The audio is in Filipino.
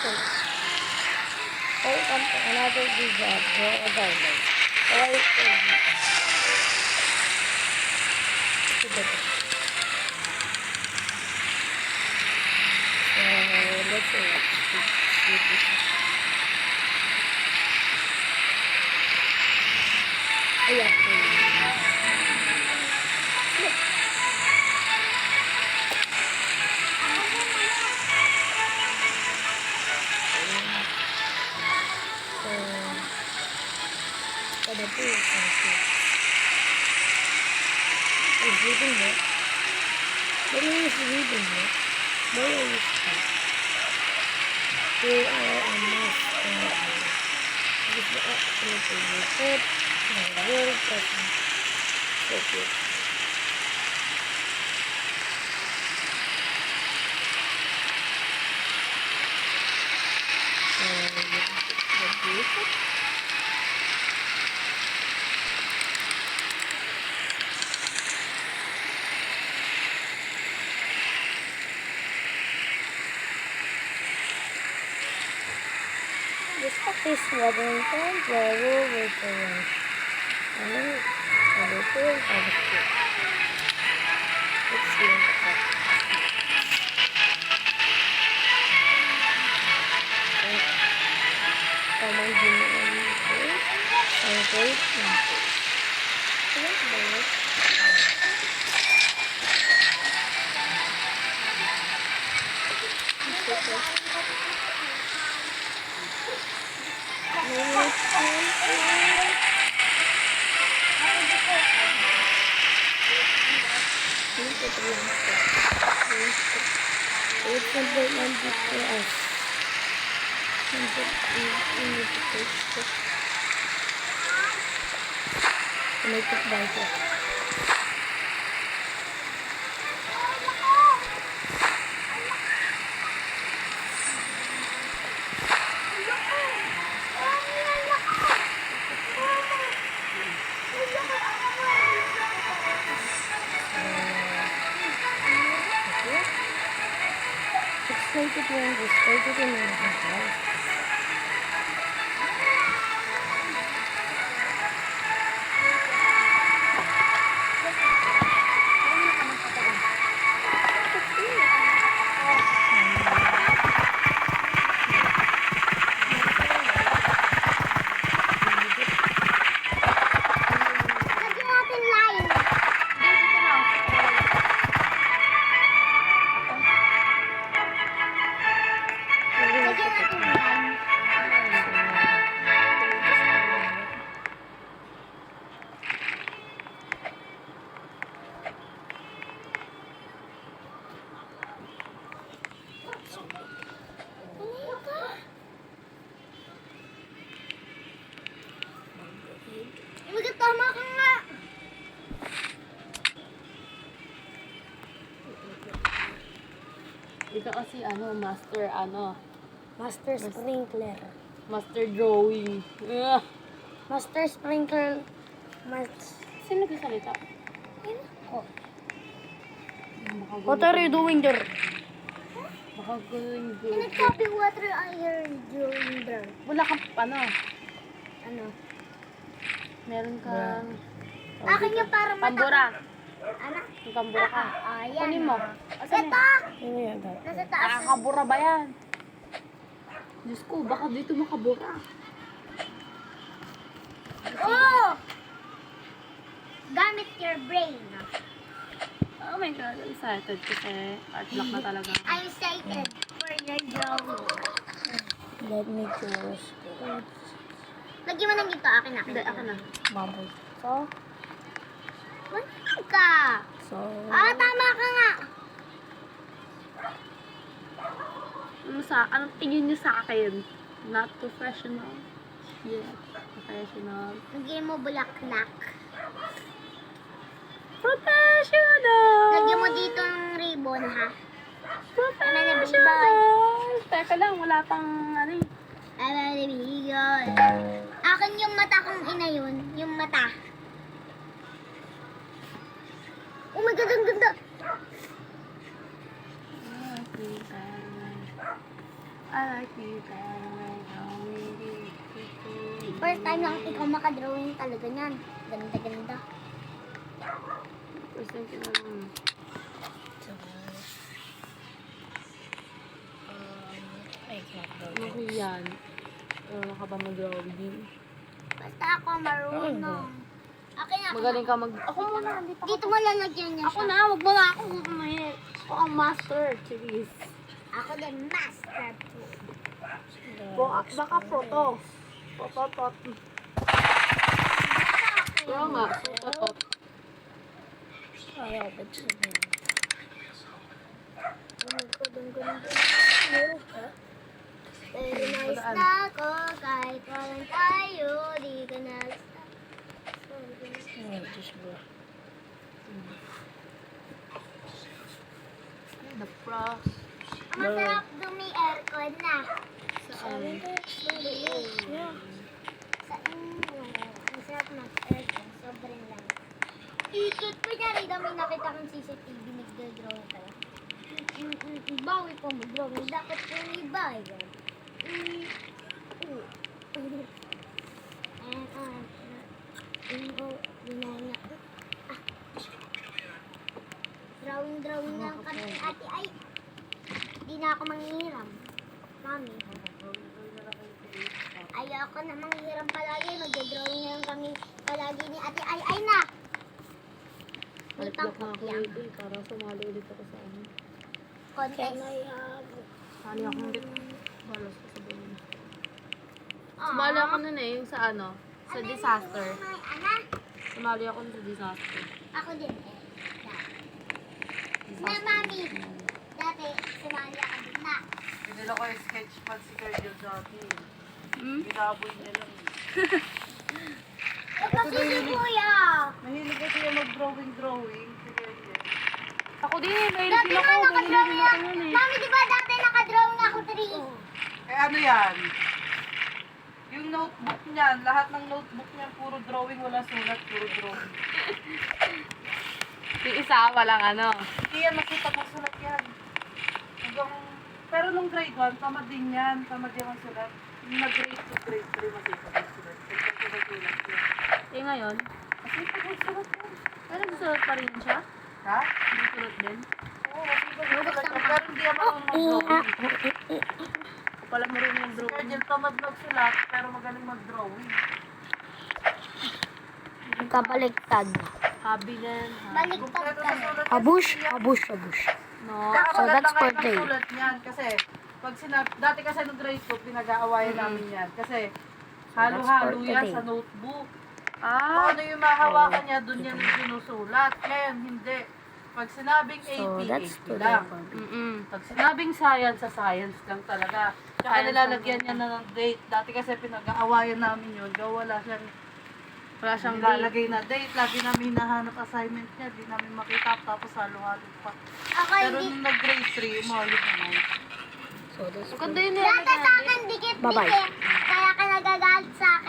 Welcome to another video of Joe Garden. Alright, let's see. Ayan. Ada po yung sunset. Is reading mo? When is reading mo? Where is it? Here are a master. This is the actual report. My world doesn't fit it. This book is Wellington, Joe with the lunch. And the pool of the food. Let's see what the book. Common human food and great food. It's important for us. We need to taste it. Make it better. Take it when just take it in the house. Tama ka nga! Ikaw kasi Master Sprinkler. Master drawing. Master Sprinkler. Sino nagsasalita? Oh. What are you doing there? Baka going In a cup of water are you doing there? Wala kang Ano? Meron kang Akin yung para pambura. Ano? Yung pambura ka. Ayan. Kunin mo. Asan Ito! yan? Nasa taas. Nakakabura ba yan? Diyos ko, baka dito makabura. Oh! Gamit your brain. Oh my God, I'm excited kasi art block na talaga. I'm excited for your drawing. Let me choose. Lagyan mo nang dito. Akin na. Hindi, ako na. Bubble. So? Wala ka. So, Tama ka nga. anong tingin niyo sa akin? Not professional? Yeah, professional. Lagyan mo bulaklak. Professional! Lagyan mo dito ng ribbon, ha? Professional! Teka lang, wala pang Akin yung mata kong ina yun. Yung mata. Oh my God, ang ganda. I like you better when I'm with you. First time lang ikaw makadrawing talaga niyan. Ganda-ganda. First time ka na lang. I can't go. Ano ko yan? Ano ka ba mag-drawing? Basta ako marunong. Akin na. Magaling ka mag... Ako muna, hindi pa Dito mo lalagyan niya Ako siya. na, wag mo na ako. Ako ang master, Cherise. Ako din master po. Baka photo. Photo. Pero nga, photo. Ayaw, ba't siya na? Very nice na ako kahit walang tayo. Di ka na Ay, Diyos ko. The frost. Ang masarap dumi aircon na. Saan? Yeah. Sa inyo. Ang sarap mag-aircon. Sobrang lang. Ikot ko niya rin may nakita kong CCTV nagdodrawing pala. Bawi po mag-drawing. Dapat kong ibayan. Drawing lang kami ni ate. Ay, di na ako manghiram. Mami. Ayoko na manghiram palagi. Magdodrawing na lang kami palagi ni ate. Ay na! May Balik na ako pangkopya. ulit para sumali ulit ako sa ano. Contest. Sali ako ulit. Balas ko sa buwan. Aww. Sumali ako nun eh, yung sa ano, sa disaster. Ana? Sumali ako sa disaster. Ako din eh. Na, mami. Dati, sumali ako din na. Pinila ko yung sketch pad si Cardio dati. Hmm? Binaboy niya lang. Kasi si kuya. Mahilig kasi yung mag-drawing. Si Cardio. Ako din, mahilig Dati din nga ako. nakadrawing Mahilig ako. din ako nun eh. Mami, di ba dati nakadrawing ako 3? Eh ano yan? Yung notebook niyan, lahat ng notebook niyan, puro drawing, wala sulat, puro drawing. Yung isa, walang ano. Hindi yan makita mo sulat yan. Hanggang, pero nung grade 1, tamad din yan, tamad yan ang sulat. Yung nag-grade 2, grade 3, makita mo sulat. Pagkakita sulat yan. Eh ngayon, Kasi pag sulat yan. pero nagsulat pa rin siya? Ha? Nagsulat din? Oo, makita mo sulat yan. Pero hindi yan marunong mag-drawing. O pala marunong Si mag-drawing. Cardio tamad magsulat, pero magaling mag-drawing. Kabaliktad. Hobby din. Baliktad Kompleto ka sa na. sulat yan. Abush, abush, abush. No? Kaya So, that's maganda for ngayon ang day. sulat niyan kasi pag dati kasi nung grade 2, pinag-aawayan namin yan. Kasi halo-halo for yan today. sa notebook. Kung Ah! ano yung mahawakan niya, dun yan yung sinusulat. Ngayon, hindi. Pag sinabing So, 80, that's 80 today lang. for me. Mm-mm. Pag sinabing science, sa science lang talaga. Tsaka Science nilalagyan lang niya na ng date. Dati kasi pinag-aawayan namin yun. Gawa wala siyang Wala siyang date. nilalagay na date. Lagi namin hinahanap assignment niya. Di namin makita. Tapos halo-halo pa. Ako Pero hindi. nung nag-grade 3, umalit naman. So, that's Ganda for yun Dati sa akin, Bye-bye. dikit-dikit. Kaya ka nagagalit sa akin.